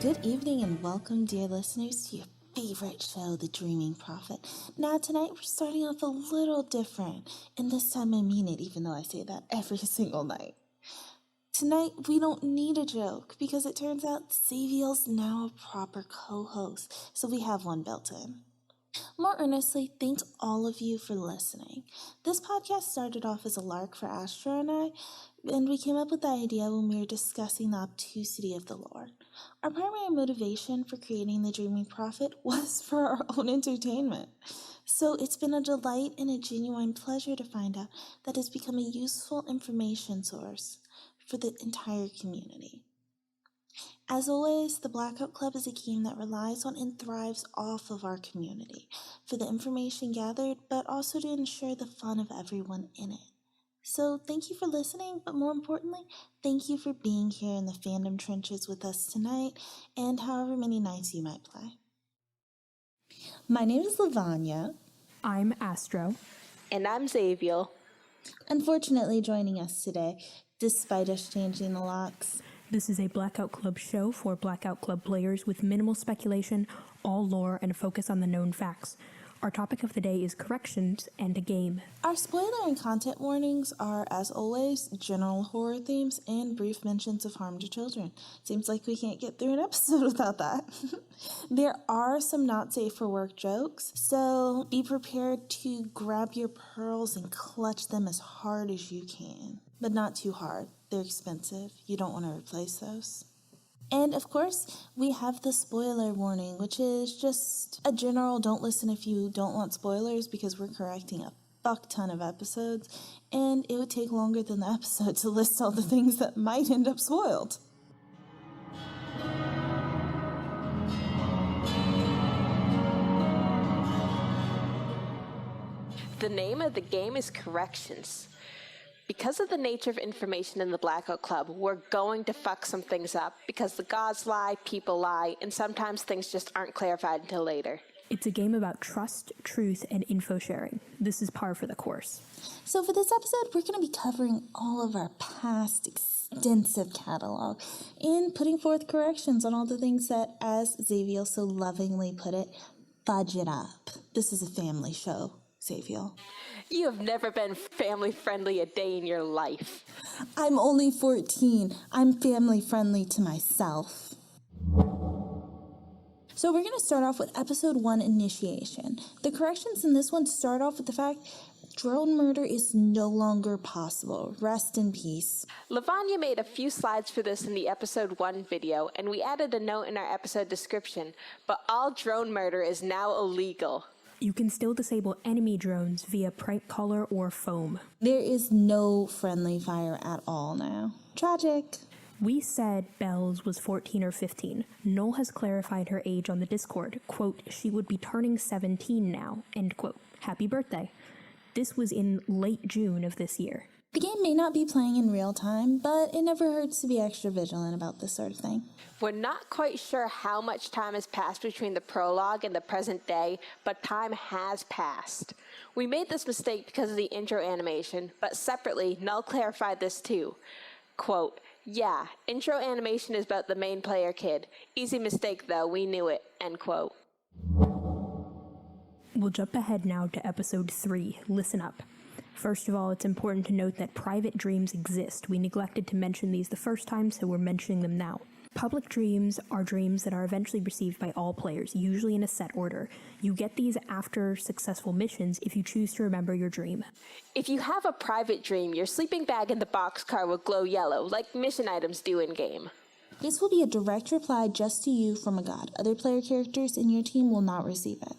Good evening and welcome, dear listeners, to your favorite show, The Dreaming Prophet. Now, tonight we're starting off a little different, and this time I mean it, even though I say that every single night. Tonight, we don't need a joke, because it turns out xaviul's now a proper co-host, so we have one built in. More earnestly, thanks all of you for listening. This podcast started off as a lark for Astra and I, and we came up with the idea when we were discussing the obtusity of the Lord. Our primary motivation for creating the Dreaming Prophet was for our own entertainment. So it's been a delight and a genuine pleasure to find out that it's become a useful information source for the entire community. As always, the Blackout Club is a game that relies on and thrives off of our community for the information gathered, but also to ensure the fun of everyone in it. So thank you for listening, but more importantly, thank you for being here in the fandom trenches with us tonight and however many nights you might play. My name is Lavanya. I'm Astro. And I'm xaviul. Unfortunately, joining us today, despite us changing the locks. This is a Blackout Club show for Blackout Club players with minimal speculation, all lore, and a focus on the known facts. Our topic of the day is corrections and a game. Our spoiler and content warnings are, as always, general horror themes and brief mentions of harm to children. Seems like we can't get through an episode without that. There are some not safe for work jokes, so be prepared to grab your pearls and clutch them as hard as you can. But not too hard. They're expensive. You don't want to replace those. And of course, we have the spoiler warning, which is just a general don't listen if you don't want spoilers, because we're correcting a fuck ton of episodes, and it would take longer than the episode to list all the things that might end up spoiled. The name of the game is Corrections. Because of the nature of information in the Blackout Club, we're going to fuck some things up because the gods lie, people lie, and sometimes things just aren't clarified until later. It's a game about trust, truth, and info sharing. This is par for the course. So for this episode, we're going to be covering all of our past extensive catalog and putting forth corrections on all the things that, as xaviul so lovingly put it, fudge it up. This is a family show, xaviul. You have never been family-friendly a day in your life. I'm only 14. I'm family-friendly to myself. So we're going to start off with episode 1, Initiation. The corrections in this one start off with the fact drone murder is no longer possible. Rest in peace. Lavanya made a few slides for this in the episode 1 video, and we added a note in our episode description, but all drone murder is now illegal. You can still disable enemy drones via prank caller or foam. There is no friendly fire at all now. Tragic. We said Bells was 14 or 15. Noel has clarified her age on the Discord. Quote, she would be turning 17 now. End quote. Happy birthday. This was in late June of this year. The game may not be playing in real time, but it never hurts to be extra vigilant about this sort of thing. We're not quite sure how much time has passed between the prologue and the present day, but time has passed. We made this mistake because of the intro animation, but separately, Null clarified this too. Quote, yeah, intro animation is about the main player kid. Easy mistake though, we knew it, end quote. We'll jump ahead now to episode 3, Listen Up. First of all, it's important to note that private dreams exist. We neglected to mention these the first time, so we're mentioning them now. Public dreams are dreams that are eventually received by all players, usually in a set order. You get these after successful missions if you choose to remember your dream. If you have a private dream, your sleeping bag in the boxcar will glow yellow, like mission items do in-game. This will be a direct reply just to you from a god. Other player characters in your team will not receive it.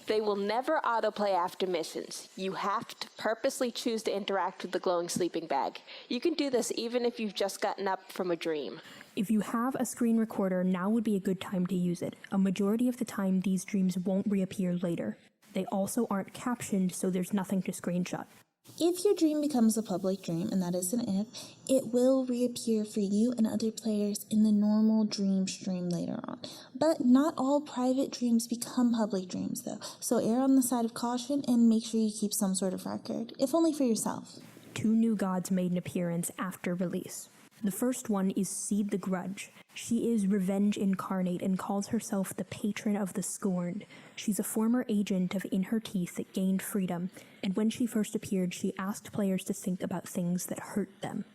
They will never autoplay after missions. You have to purposely choose to interact with the glowing sleeping bag. You can do this even if you've just gotten up from a dream. If you have a screen recorder, now would be a good time to use it. A majority of the time, these dreams won't reappear later. They also aren't captioned, so there's nothing to screenshot. If your dream becomes a public dream, and that is an if, it will reappear for you and other players in the normal dream stream later on. But not all private dreams become public dreams though, so err on the side of caution and make sure you keep some sort of record, if only for yourself. 2 new gods made an appearance after release. The first one is Seed the Grudge. She is revenge incarnate and calls herself the patron of the scorned. She's a former agent of In Her Teeth that gained freedom, and when she first appeared, she asked players to think about things that hurt them.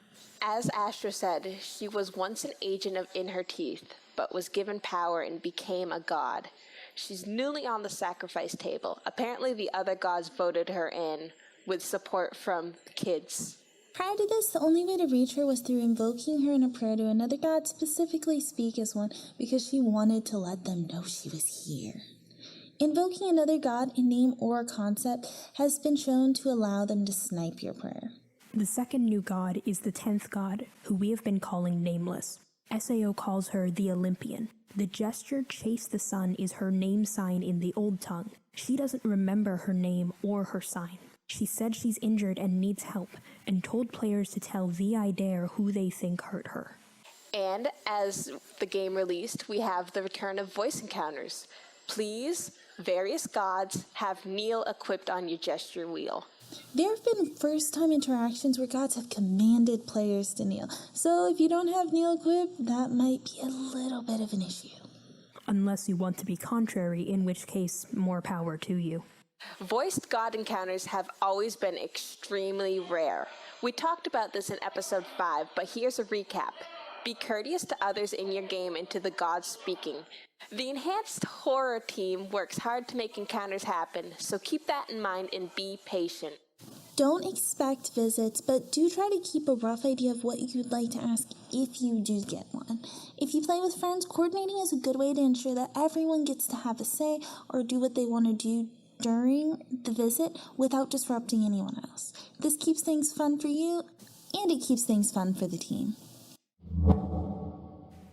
As Astra said, she was once an agent of In Her Teeth, but was given power and became a god. She's newly on the sacrifice table. Apparently the other gods voted her in, with support from the kids. Prior to this, the only way to reach her was through invoking her in a prayer to another god, specifically Speak as One, because she wanted to let them know she was here. Invoking another god, a name or a concept, has been shown to allow them to snipe your prayer. The second new god is the 10th god, who we have been calling Nameless. SAO calls her the Olympian. The gesture Chase the Sun is her name sign in the Old Tongue. She doesn't remember her name or her sign. She said she's injured and needs help, and told players to tell VI Dare who they think hurt her. And as the game released, we have the return of voice encounters. Please, various gods, have kneel equipped on your gesture wheel. There have been first-time interactions where gods have commanded players to kneel, so if you don't have kneel equipped, that might be a little bit of an issue. Unless you want to be contrary, in which case, more power to you. Voiced god encounters have always been extremely rare. We talked about this in episode 5, but here's a recap. Be courteous to others in your game and to the gods speaking. The enhanced horror team works hard to make encounters happen, so keep that in mind and be patient. Don't expect visits, but do try to keep a rough idea of what you'd like to ask if you do get one. If you play with friends, coordinating is a good way to ensure that everyone gets to have a say or do what they want to do during the visit without disrupting anyone else. This keeps things fun for you, and it keeps things fun for the team.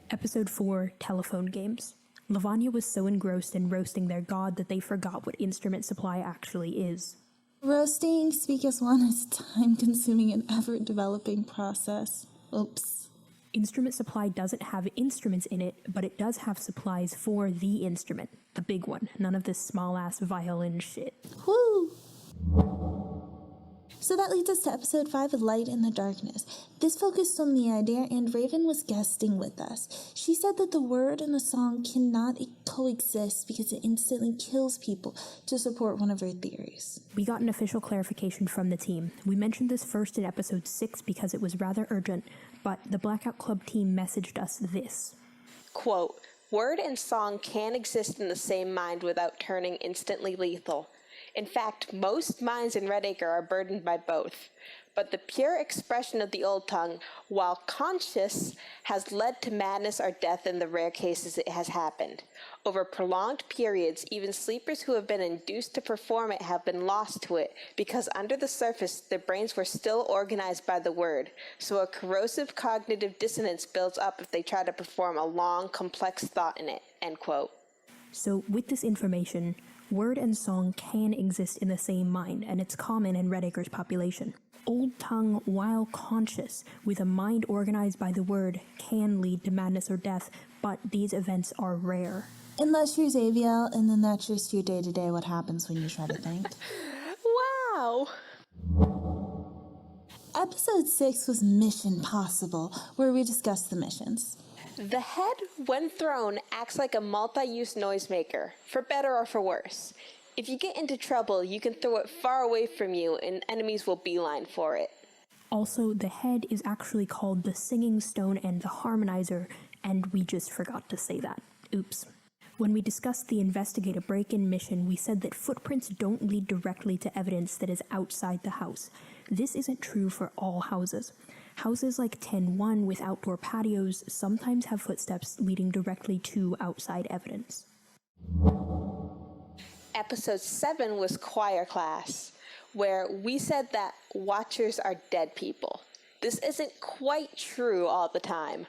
Episode 4, Telephone Games. Lavanya was so engrossed in roasting their god that they forgot what instrument supply actually is. Roasting Speak as One is a time-consuming and ever-developing process. Oops. Instrument supply doesn't have instruments in it, but it does have supplies for the instrument. The big one. None of this small-ass violin shit. Woo! So that leads us to episode 5 of Light in the Darkness. This focused on the idea, and Raven was guesting with us. She said that the word and the song cannot coexist because it instantly kills people, to support one of her theories. We got an official clarification from the team. We mentioned this first in episode 6 because it was rather urgent, but the Blackout Club team messaged us this. Quote, word and song can exist in the same mind without turning instantly lethal. In fact, most minds in Red Acre are burdened by both. But the pure expression of the Old Tongue, while conscious, has led to madness or death in the rare cases it has happened. Over prolonged periods, even sleepers who have been induced to perform it have been lost to it, because under the surface, their brains were still organized by the word. So a corrosive cognitive dissonance builds up if they try to perform a long, complex thought in it. End quote. So with this information, word and song can exist in the same mind, and it's common in Red Acre's population. Old Tongue, while conscious, with a mind organized by the word, can lead to madness or death, but these events are rare. Unless you're xaviul, and then that's just your day-to-day what happens when you try to think. Wow! Episode 6 was Mission Possible, where we discussed the missions. The head, when thrown, acts like a multi-use noisemaker, for better or for worse. If you get into trouble, you can throw it far away from you and enemies will beeline for it. Also, the head is actually called the Singing Stone and the Harmonizer, and we just forgot to say that. Oops. When we discussed the Investigate a Break-In mission, we said that footprints don't lead directly to evidence that is outside the house. This isn't true for all houses. Houses like 10-1 with outdoor patios sometimes have footsteps leading directly to outside evidence. Episode 7 was Choir Class, where we said that watchers are dead people. This isn't quite true all the time.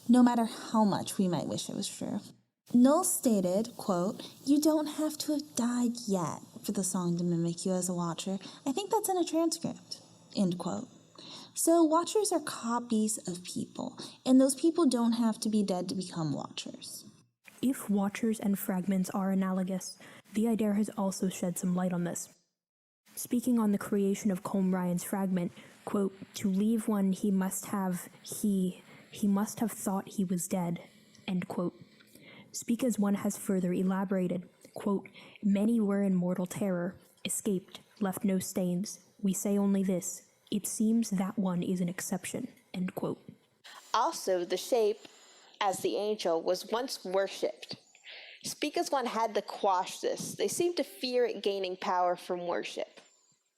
No matter how much we might wish it was true. Null stated, quote, "You don't have to have died yet for the song to mimic you as a watcher. I think that's in a transcript," end quote. So watchers are copies of people, and those people don't have to be dead to become watchers. If watchers and fragments are analogous, the IDARE has also shed some light on this. Speaking on the creation of Colm Ryan's fragment, Quote, to leave one he must have thought he was dead, end quote. Speak as One has further elaborated, quote, many were in mortal terror, escaped, left no stains. We say only this, it seems that one is an exception, end quote. Also, the shape, as the angel, was once worshipped. Speak as One had to quash this. They seemed to fear it gaining power from worship.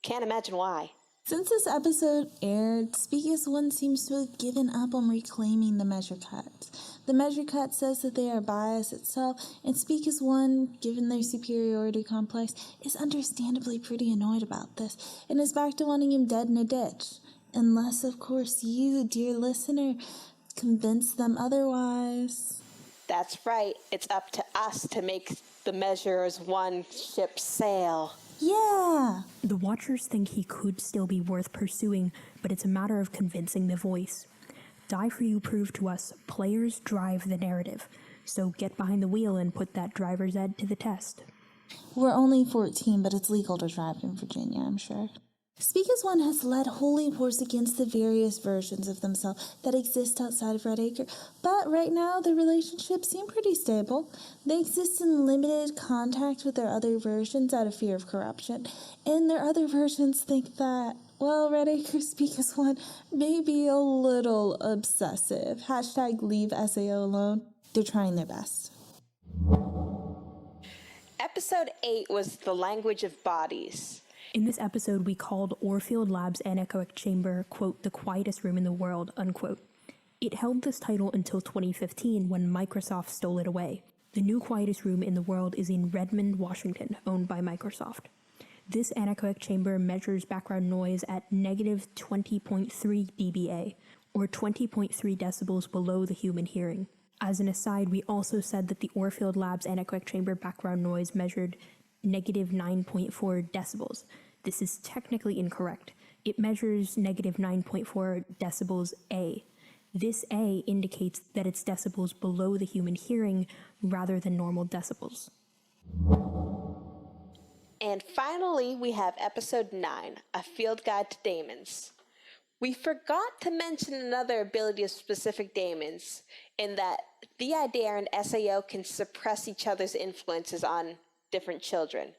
Can't imagine why. Since this episode aired, Speak as One seems to have given up on reclaiming the measure cuts. The measure cut says that they are bias itself, and Speak as One, given their superiority complex, is understandably pretty annoyed about this, and is back to wanting him dead in a ditch. Unless, of course, you, dear listener, convince them otherwise. That's right. It's up to us to make the measure as one ship sail. Yeah! The Watchers think he could still be worth pursuing, but it's a matter of convincing the voice. Die For You proved to us players drive the narrative, so get behind the wheel and put that driver's ed to the test. We're only 14, but it's legal to drive in Virginia, I'm sure. Speak as One has led holy wars against the various versions of themselves that exist outside of Red Acre, but right now their relationships seem pretty stable. They exist in limited contact with their other versions out of fear of corruption, and their other versions think that, well, Red Acre Speak as One may be a little obsessive. Hashtag leave SAO alone. They're trying their best. Episode 8 was The Language of Bodies. In this episode, we called Orfield Lab's anechoic chamber, quote, the quietest room in the world, unquote. It held this title until 2015 when Microsoft stole it away. The new quietest room in the world is in Redmond, Washington, owned by Microsoft. This anechoic chamber measures background noise at negative 20.3 dBA, or 20.3 decibels below the human hearing. As an aside, we also said that the Orfield Lab's anechoic chamber background noise measured negative 9.4 decibels. This is technically incorrect. It measures negative 9.4 decibels A. This A indicates that it's decibels below the human hearing rather than normal decibels. And finally, we have episode 9, A Field Guide to Daemons. We forgot to mention another ability of specific daemons, in that VIDAR and SAO can suppress each other's influences on different children.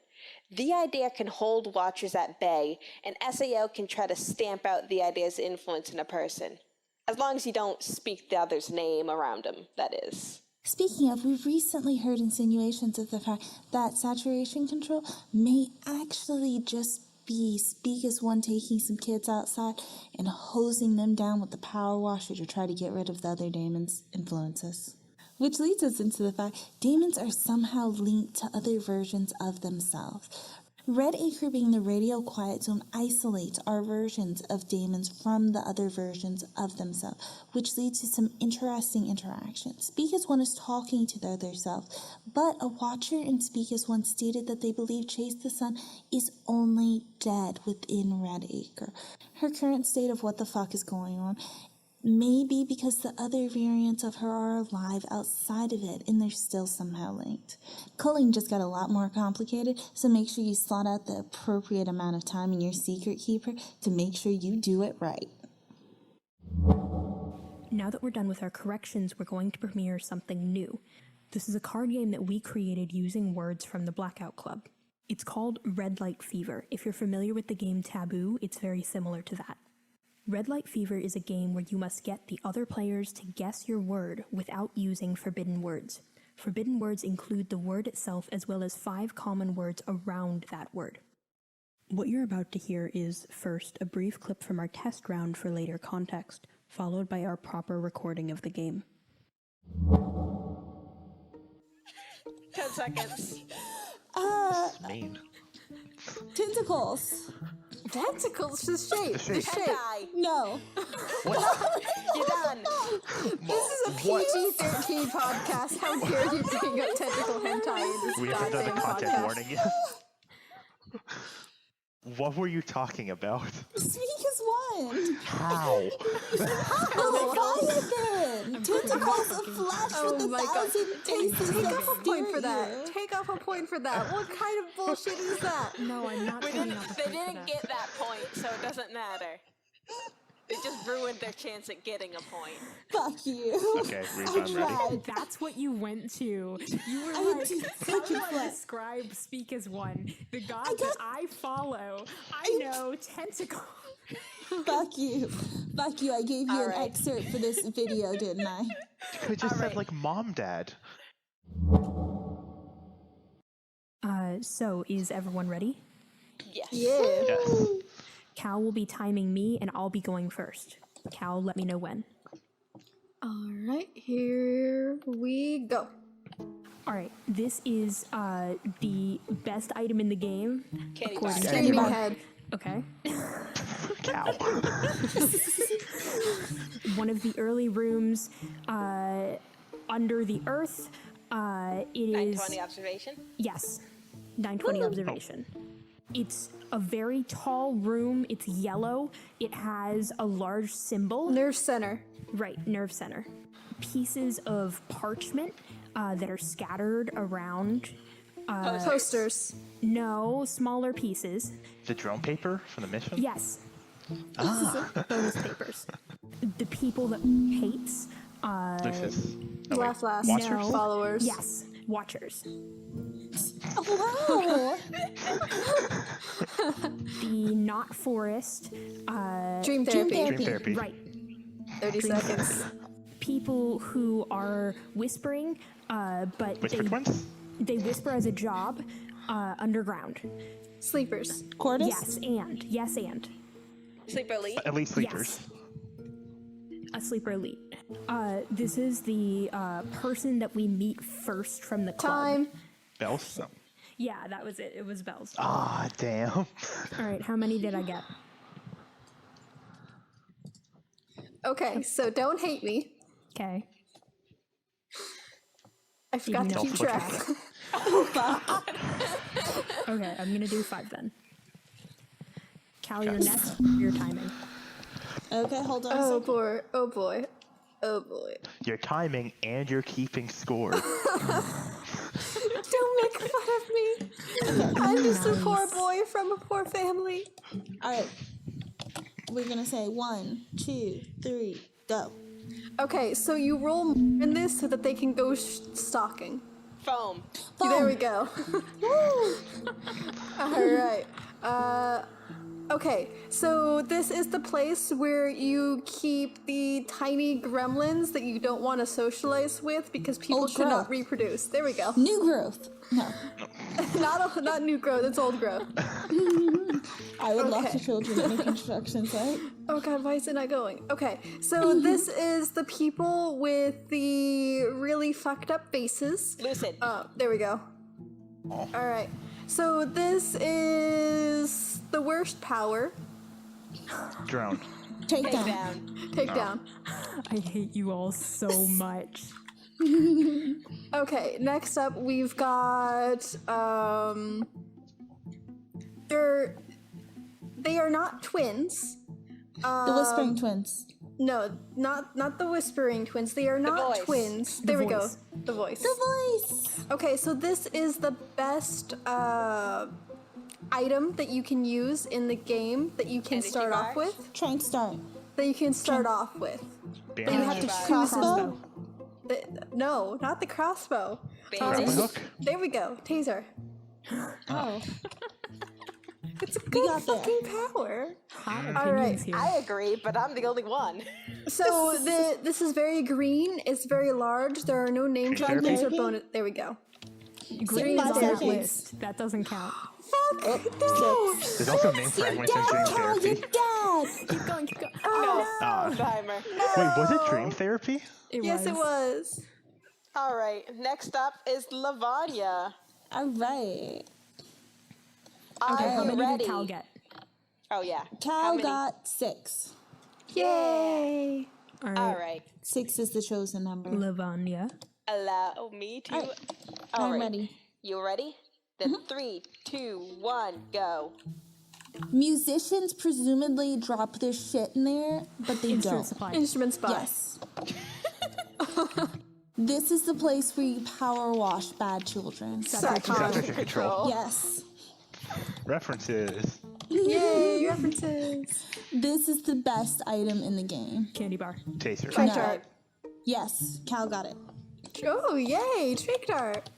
VIDAR can hold Watchers at bay, and SAO can try to stamp out VIDAR's influence in a person. As long as you don't speak the other's name around him, that is. Speaking of, we've recently heard insinuations of the fact that saturation control may actually just be Speak as One taking some kids outside and hosing them down with the power washer to try to get rid of the other daemons' influences. Which leads us into the fact daemons are somehow linked to other versions of themselves. Red Acre being the radio quiet zone isolates our versions of daemons from the other versions of themselves, which leads to some interesting interactions. Speak as One is talking to the other self, but a Watcher in Speak as One stated that they believe Chase the Sun is only dead within Red Acre. Her current state of what the fuck is going on maybe because the other variants of her are alive outside of it and they're still somehow linked. Culling just got a lot more complicated, so make sure you slot out the appropriate amount of time in your secret keeper to make sure you do it right. Now that we're done with our corrections, we're going to premiere something new. This is a card game that we created using words from the Blackout Club. It's called Red Light Fever. If you're familiar with the game Taboo, it's very similar to that. Red Light Fever is a game where you must get the other players to guess your word without using forbidden words. Forbidden words include the word itself as well as 5 common words around that word. What you're about to hear is, first, a brief clip from our test round for later context, followed by our proper recording of the game. 10 seconds. This is mean. Tentacles. Tentacles, the shape. The shape. Hentai. No. You're done. This is a PG-13 podcast. How dare you bring up tentacle hentai in this We haven't done a goddamn content podcast? warning yet. What were you talking about? Speak as One. How? Leviathan. Tentacles of flesh with Oh my god. 1,000 tastes Take of off a point for that. exterior. Take off a point for that. What kind of bullshit is that? No, I'm not They taking off a didn't point for that. get that point, so it doesn't matter. They just ruined their chance at getting a point. Fuck you. Okay, Reese, I I'm ready. tried. That's what you went to. You were I like, did how such do a I flip. describe Speak as One? The god got- that I follow. I know tentacle. Fuck you. Fuck you. I gave you All an right. excerpt for this video, didn't I? You could have just said, Alright. like, mom, dad. So is everyone ready? Yes. Yeah. Yes. Cal will be timing me and I'll be going first. Cal, let me know when. All right, here we go. All right, this is the best item in the game. Candy according bar. to Screaming you. head. Okay. Cow. One of the early rooms under the earth. It is 920 observation. yes, 920 observation. It's a very tall room. It's yellow. It has a large symbol. Nerve center. Right, nerve center. Pieces of parchment that are scattered around. Posters. No, smaller pieces. The drone paper from the mission? Yes. Bonus papers. The people that hates. Lucius. Oh, wait. Laugh last. Watchers? No. Followers. Yes, watchers. Oh, wow. The not forest. Dream therapy. Dream therapy. Right. 30 seconds. People who are whispering, but Whispered ones? they whisper as a job underground. Sleepers. Cordis? Yes, and. Sleeper elite. At least sleepers. A sleeper elite. This is the person that we meet first from the club. Time. Bells? No. Yeah, that was it. It was Bells. Ah, damn. All right, how many did I get? Okay, so don't hate me. Okay. I forgot to know keep flip track. Okay, I'm gonna do 5 then. Cal, you're next. Your timing. Okay, hold on a Oh second. boy. Oh boy. Oh boy. You're timing and you're keeping score. Don't make fun of me. I'm just a poor boy from a poor family. All right. We're going to say 1, 2, 3, go. Okay, so you roll in this so that they can go stalking. Foam. There we go. All right. Okay, so this is the place where you keep the tiny gremlins that you don't want to socialize with because people Old cannot growth. reproduce. There we go. New growth. No. Not new growth, it's old growth. I would love Okay. to children in a construction site. Oh god, why is it not going? Okay, so this is the people with the really fucked up faces. Lucid. Oh, there we go. Alright, so this is the worst power. Drone. Take down. Down. Take down. I hate you all so much. Okay, next up we've got they are not twins. The Whispering Twins. No, not the whispering twins. They are not voice. twins. The There we voice. go. The voice. The voice. Okay, so this is the best item that you can use in the game that you can Candy start bar? off with. Trank start. That you can start off with. But you have to Bandage. choose Crossbow. no, not the crossbow. Bandage. Hook? There we go. Taser. Oh. It's a We good got there. fucking power. Hot All right, opinions here. I agree, but I'm the only one. So this is very green. It's very large. There are no name Dream tags or therapy? bonus. There we go. Green is on that seconds. list. That doesn't count. Fuck no. There's also name fragments in Dream Cal, you're Therapy. dead. Keep going, keep going. Timer. Wait, was it Dream Therapy? Yes, it was. All right. Next up is Lavanya. All right. Okay, how Are you many ready? did Cal get? Oh yeah. How Cal many? got 6. Yay. All right. All right. 6 is the chosen number. Lavanya. Allow me to. All right. All I'm right. ready. You ready? Then 3, 2, 1, go. Musicians presumably drop their shit in there, but they Instrument don't. supply. Instrument spot. Yes. This is the place where you power wash bad children. Satcom. Temperature control. Yes. References. Yay, references. This is the best item in the game. Candy bar. Taser. Trick No. art. Yes, Cal got it. Oh, yay, trick art.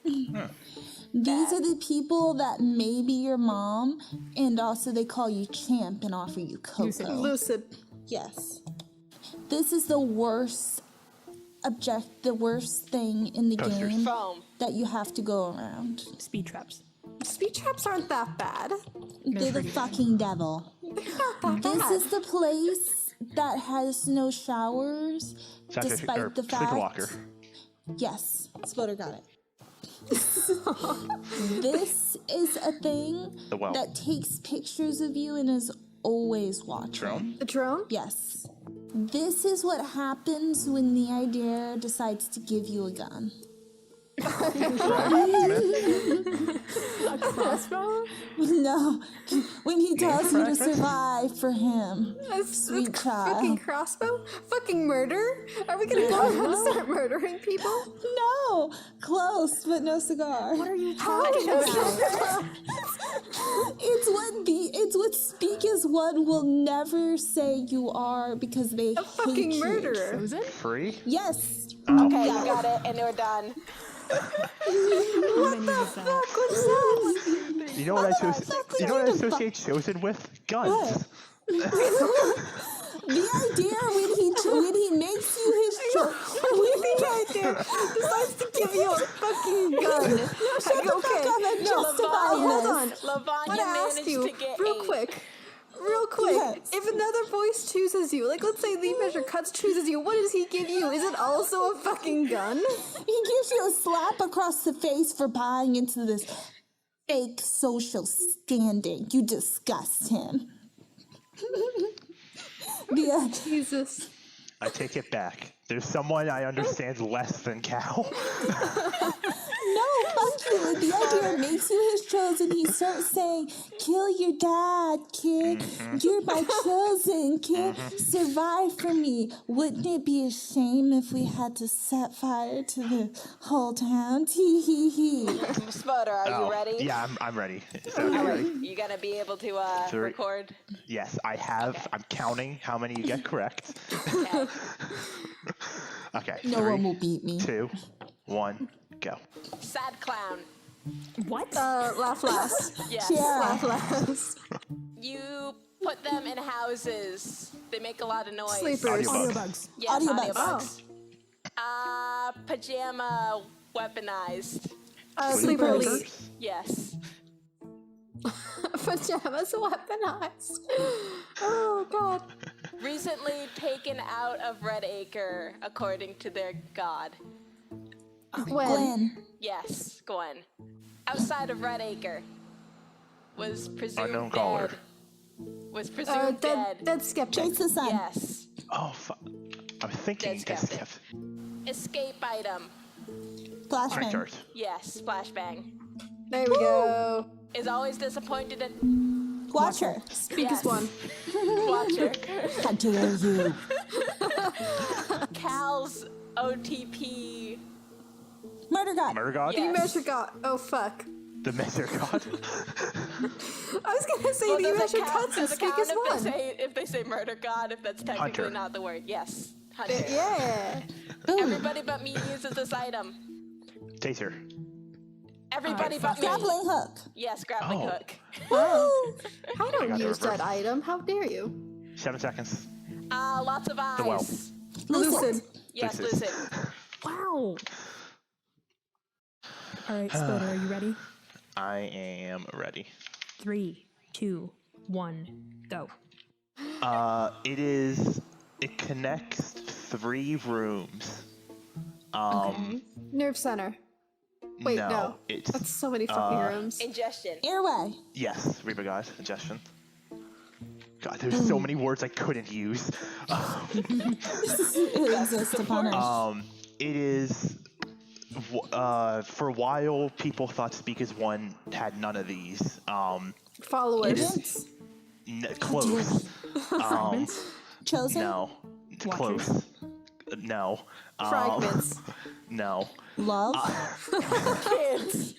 These are the people that may be your mom, and also they call you champ and offer you cocoa. Lucid. Yes. This is the worst thing in the Coasters. game Foam. that you have to go around. Speed traps. Speed traps aren't that bad. They're the fucking devil. Not that This bad. is the place that has no showers, despite the fact. Sleepwalker. Yes, Spoder got it. This is a thing The well. that takes pictures of you and is always watching. Drone. The drone? Yes. This is what happens when the idea decides to give you a gun. Crossbow? No, when he tells you to fragment? survive for him. Sweet Fucking child. crossbow? Fucking murder? Are we gonna go around and start murdering people? No, close, but no cigar. What are you How talking is about? that? It's what Speak as One will never say you are because they A fucking hate you. murderer. Frozen? Free? Yes. Okay, you got it, and we're done. What the fuck? What's that? You know what I associate Chosen with? Guns. The idea when he makes you his choice. The idea decides to give you a fucking gun. Shut the fuck up and justify hold this. on. Lavanya I want to ask managed you to get real 8. quick. Yes. If another voice chooses you, like let's say the Measure Cuts chooses you, what does he give you? Is it also a fucking gun? He gives you a slap across the face for buying into this fake social standing. You disgust him. Yeah. Jesus. I take it back. There's someone I understand less than Cal. No, fuck you. When the idea makes you his chosen, he starts saying, kill your dad, kid. You're my chosen, kid. Survive for me. Wouldn't it be a shame if we had to set fire to the whole town? Tee hee hee. Spoder, are you ready? Yeah, I'm ready. So, you All right, ready? you gonna be able to Three. record? Yes, I have. Okay. I'm counting how many you get correct. Okay. Okay. No 3, one will beat me. 2, 1, go. Sad clown. What? Laugh last. Yes. Yeah. Laugh last. You put them in houses. They make a lot of noise. Sleepers. Audio bugs. Yes, Audio audio bugs. bugs. Pajama weaponized. Sleepers. Yes. Pajamas weaponized. Oh god. Recently taken out of Red Acre, according to their god. When? Gwen. Yes, Gwen. Outside of Red Acre. Was presumed Unknown dead. caller. Was presumed dead. Dead skeptic. Chase the sun. Yes. Oh, fuck. I'm thinking. Dead skeptic. Yes. Escape item. Flashbang. Chart. Yes, flashbang. There we go. Is always disappointed in Watcher. Speak Yes. as one. Watcher. How dare you? Cal's OTP. Murder God. Murder God? Yeah. You measure God. Oh fuck. The Measure God? I was gonna say you Does measure it count- cuts and does it speak count as one. if they say murder god, if that's technically Hunter. not the word? Yes. Hunter. Yeah. Everybody but me uses this item. Taser. Everybody but me. Grappling hook. Yes, grappling Oh. hook. Woo. I don't got the use that reverse. item. How dare you? 7 seconds. Lots of eyes. The well. Lucid. Yes, Lucid. lucid. Wow. All right, Spoder, are you ready? I am ready. 3, 2, 1, go. It connects 3 rooms. Nerve center. Wait, no. It's That's so many fucking rooms. Ingestion. Airway. yes, Reba God, ingestion. God, there's so many words I couldn't use. It exists to punish. It is. For a while, people thought Speak as One had none of these. Followers. Agents. Close. Fragments? Chosen. No, Watchers? close. No. Fragments. No. Love? Kids.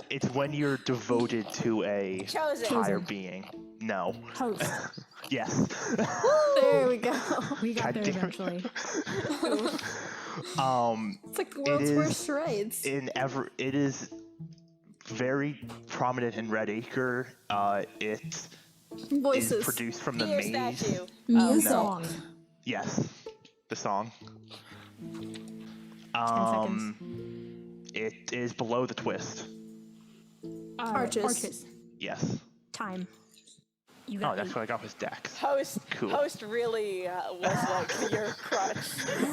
It's when you're devoted to a Chosen. higher being. No. Host. Yes. There we go. We got God there damn it. eventually. It's like the world's worst charades. It is very prominent in Red Acre. It is Voices. produced from the Deer maze. statue. Music. Song. Yes, the song. 10 seconds. It is below the twist. Arches. Yes. Time. You Oh, got that's what I got was Dex. Host. Cool. Host really was like your crutch.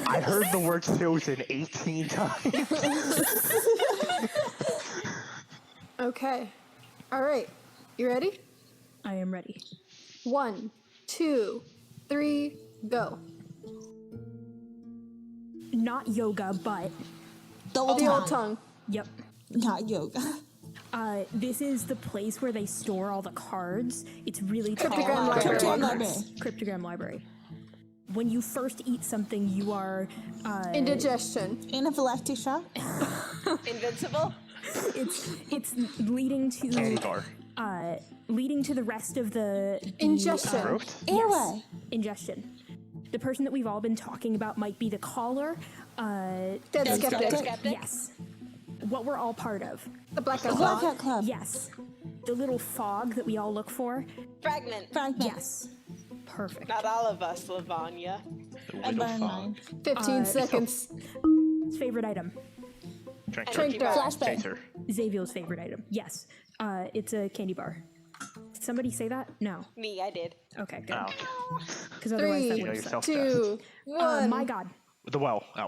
I heard the word chosen 18 times. Okay. All right. You ready? I am ready. 1, 2, 3, go. Not yoga, but The old The old tongue. tongue. yep. Not yoga. This is the place where they store all the cards. It's really tall. Cryptogram library. Cryptogram library. Cryptogram library. When you first eat something, you are Indigestion. Anaphylactic shock? Invincible. it's leading Candy to bar. leading to the rest of the Ingestion. Throat? Airway. ingestion. The person that we've all been talking about might be the caller. Dead skeptic. Skeptic. Yes. What we're all part of. The Blackout Club. Blackout Club. Yes. The little fog that we all look for. Fragment. Fragment. Yes. Perfect. Not all of us, Lavanya. The I widow burned fog. mine. 15 seconds. Favorite item. Drink Drink bar. bar. Flashbang. Chaser. Xaviul's favorite item. Yes. It's a candy bar. Did somebody say that? No. Me, I did. Okay, good. Oh. Because otherwise that 3, You know would have yourself 2, 1. My God. The well. Oh.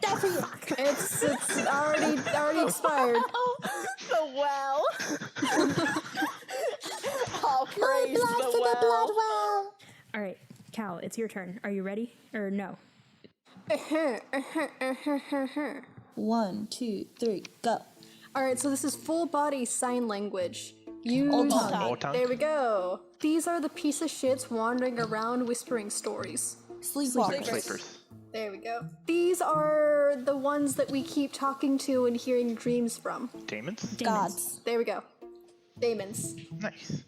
It's already expired. The well. All praise the well. well. All right, Cal, it's your turn. Are you ready? Or no? 1, 2, 3, go. All right, so this is full body sign language. Use. Old tongue. Old tongue. There we go. These are the piece of shits wandering around whispering stories. Sleepwalkers. Sleepers. There we go. These are the ones that we keep talking to and hearing dreams from. Demons? Gods. There we go. Daemons. Nice.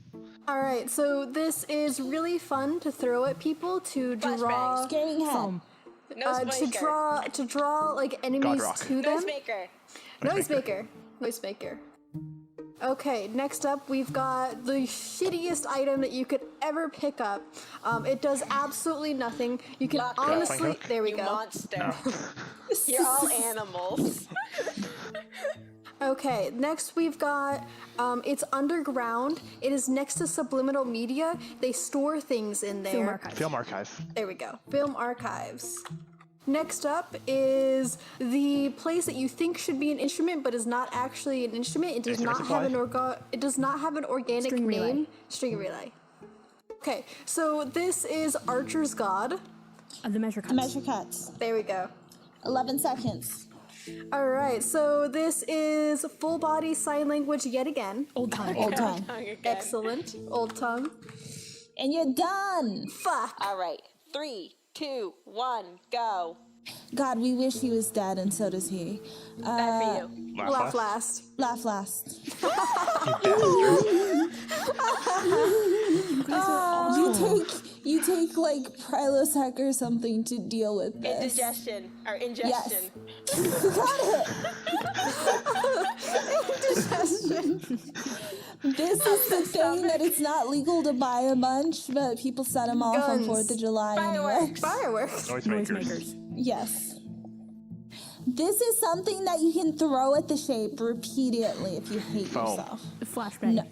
All right, so this is really fun to throw at people to draw, Scaring head. Foam. to draw like enemies Godrock. to them. Noisemaker. Noisemaker. Okay, next up we've got the shittiest item that you could ever pick up. It does absolutely nothing. You can Lock honestly. Grappling hook? There we You go. monster. You're all animals. Okay, next we've got, it's underground. It is next to subliminal media. They store things in there. Film archive. Film archive. There we go. Film archives. Next up is the place that you think should be an instrument, but is not actually an instrument. It does Instrument not have supply? it does not have an organic String relay. name. String relay. Okay, so this is Archer's God. The measure cuts. Measure cuts. There we go. 11 seconds. All right, so this is full body sign language yet again. Old tongue. Old tongue. Excellent. Old tongue. And you're done. Fuck. All right. 3, 2, 1, go. God, we wish he was dead, and so does he. Bad for you. Laugh last. Laugh last. You take like Prilosec or something to deal with this. Indigestion. Or ingestion. Yes. You got it. This is the thing that it's not legal to buy a bunch, but people set them off on Guns. 4th of July Fireworks. anyway. Fireworks. Noisemakers. Noisemakers. Yes. This is something that you can throw at the shape repeatedly if you hate Foam. yourself. Flashbang. No.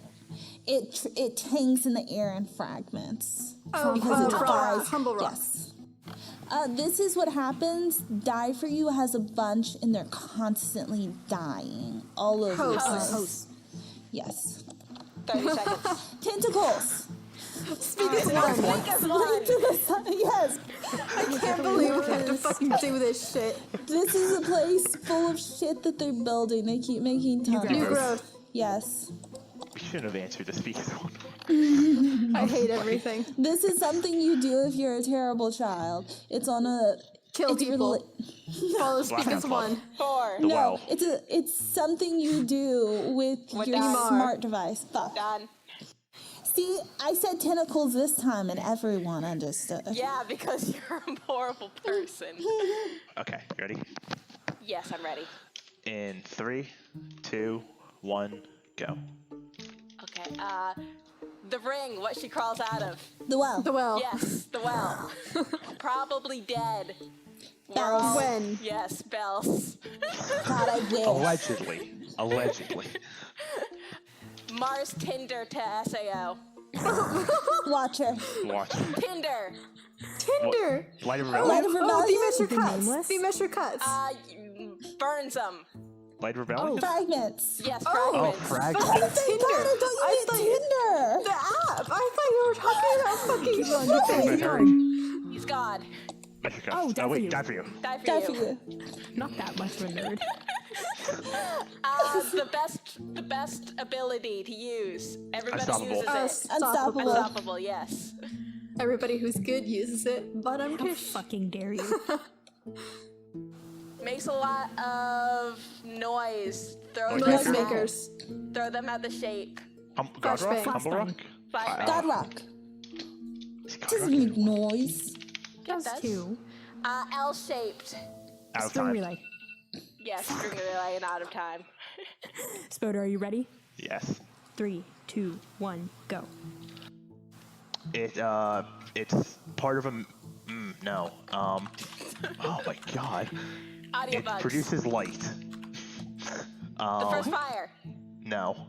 It hangs in the air in fragments. Oh, Because it flies. Humble rock. Yes. This is what happens. Die for You has a bunch, and they're constantly dying all over the place. Host. Yes. 30 seconds. Tentacles. Speak as one. Speak as one. To the sun. Yes. I can't believe we have to fucking do this shit. This is a place full of shit that they're building. They keep making tunnels. New growth. Yes. We shouldn't have answered the speak as one. I hate everything. This is something you do if you're a terrible child. It's on a... Kill it's people. Follow speak Blackout as Club. one. 4. The No, well. it's something you do with We're your done. smart device. Fuck. Done. See, I said tentacles this time and everyone understood. Yeah, because you're a horrible person. Okay, you ready? Yes, I'm ready. In 3, 2, 1, go. Okay, the ring, what she crawls out of. The well. The well. Yes, the well. Probably dead. Bells. When? Yes, bells. God, I wish. Allegedly. Allegedly. Mars Tinder to SAO. Watcher. Watch. Tinder. Tinder. Light of Light rebellion. of Oh, rebellion. demeasure cuts. nameless? Demeasure cuts. Burns them. Light of rebellion. Fragments. Yes, Oh, fragments. frag. Thank God, I thought you meant Tinder. The app. I thought you were talking about fucking. He's God. Measure cuts. Oh, die for wait, you. die for you. Die for Die you. for you. Not that much of a nerd. The best ability to use. Everybody Unstoppable. uses it. Unstoppable. Unstoppable, yes. Everybody who's good uses it, but I'm How kish. fucking dare you? Makes a lot of noise. Throw them Noise at- Noisemakers. Throw them at the shape. God Rock? Flashbang. Humble Rock? Flashbang. God rock. Is God Doesn't Rock make noise. Does does. too. L-shaped. out of String time? relay. Yes, string relay and out of time. Spoder, are you ready? Yes. 3, 2, 1, go. It's part of a. No. Oh my god. Audio It bugs. produces light. The first fire. No.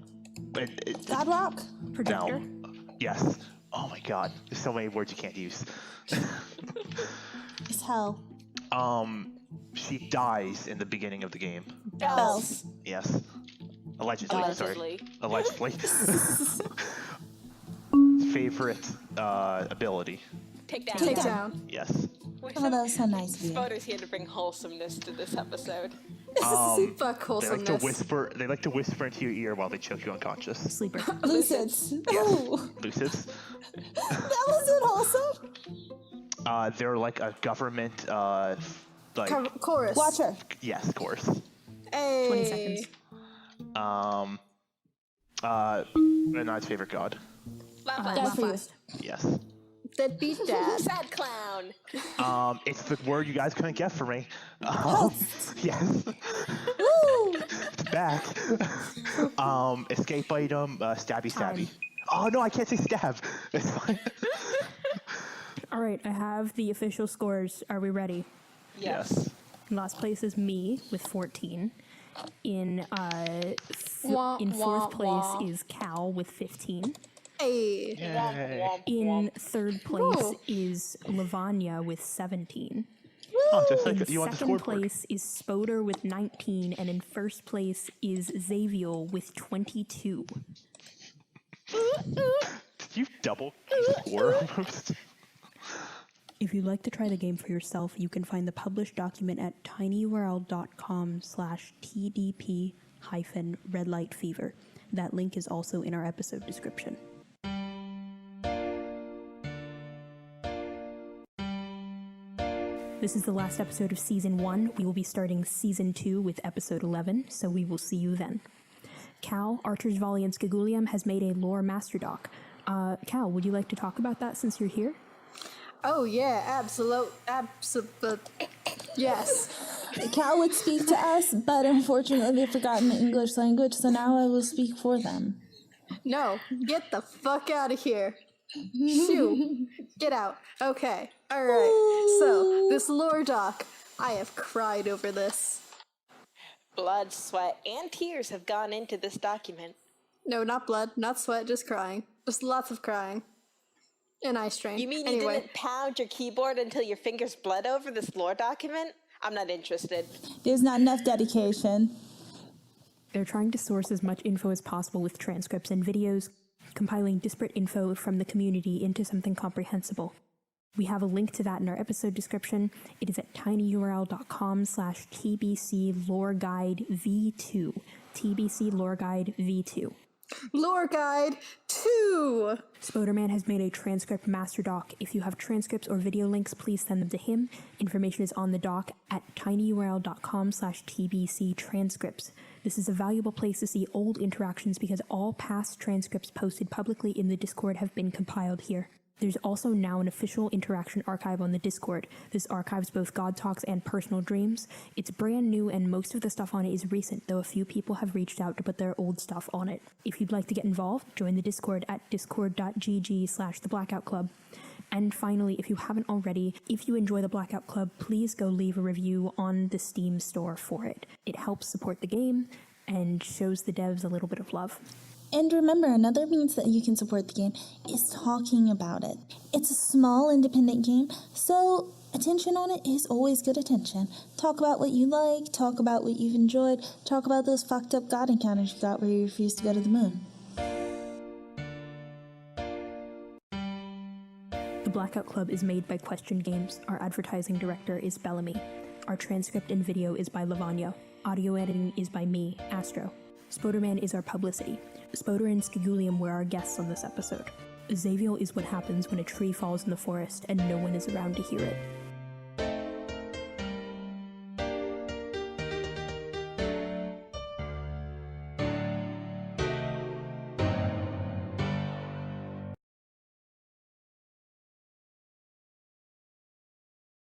God rock. Projector. No. Yes. Oh my god. There's so many words you can't use. It's hell. She dies in the beginning of the game. Bells. Yes. Allegedly. Allegedly. Sorry. Allegedly. Favorite ability. Take down. Take down. Yes. Oh, that was so nice of you. Spoder's here to bring wholesomeness to this episode. Fuck They like to wholesomeness. whisper. They like to whisper into your ear while they choke you unconscious. Sleeper. Lucids. Ooh, Lucids. that wasn't wholesome. They're like a government. Like Chorus. Watcher. yes, of course. Hey. 20 seconds. Renard's favorite god. Laugh Die for you. Last. Yes. Deadbeat dad. Sad clown. It's the word you guys couldn't get for me. Yes. Woo! It's back. Escape item. Stabby. Time. Oh no, I can't say stab. It's fine. All right, I have the official scores. Are we ready? Yes. Last place is me with 14. In Wah, in wah, fourth place wah. is Cal with 15. Hey. Yay. In third place Whoa. is Lavanya with 17. Oh, just In like you want the second scoreboard. place is Spoder with 19, and in first place is xaviul with 22. Did you double score almost? If you'd like to try the game for yourself, you can find the published document at tinyurl.com/tdp-redlightfever. That link is also in our episode description. This is the last episode of Season 1. We will be starting Season 2 with Episode 11, so we will see you then. Cal, ArchersVolley, and Skagulium has made a lore master doc. Cal, would you like to talk about that since you're here? Oh yeah, absolute. Yes. Cal would speak to us, but unfortunately they've forgotten the English language, so now I will speak for them. No, get the fuck out of here. Shoo. Get out. Okay. Alright. So, this lore doc. I have cried over this. Blood, sweat, and tears have gone into this document. No, not blood, not sweat, just crying. Just lots of crying. And eye strain. You mean anyway. you didn't pound your keyboard until your fingers bled over this lore document? I'm not interested. There's not enough dedication. They're trying to source as much info as possible with transcripts and videos, compiling disparate info from the community into something comprehensible. We have a link to that in our episode description. It is at tinyurl.com/tbcloreguidev2. TBC Lore Guide V2. Lore Guide 2! Spoderman has made a transcript master doc. If you have transcripts or video links, please send them to him. Information is on the doc at tinyurl.com/tbc transcripts. This is a valuable place to see old interactions because all past transcripts posted publicly in the Discord have been compiled here. There's also now an official interaction archive on the Discord. This archives both God Talks and personal dreams. It's brand new and most of the stuff on it is recent, though a few people have reached out to put their old stuff on it. If you'd like to get involved, join the Discord at discord.gg/the Blackout Club. And finally, if you haven't already, if you enjoy the Blackout Club, please go leave a review on the Steam store for it. It helps support the game and shows the devs a little bit of love. And remember, another means that you can support the game is talking about it. It's a small independent game, so attention on it is always good attention. Talk about what you like, talk about what you've enjoyed, talk about those fucked up god encounters you got where you refused to go to the moon. The Blackout Club is made by Question Games. Our advertising director is Bellamy. Our transcript and video is by Lavanya. Audio editing is by me, Astro. Spoderman is our publicity. Spoder and Skigulium were our guests on this episode. Xaviul is what happens when a tree falls in the forest and no one is around to hear it.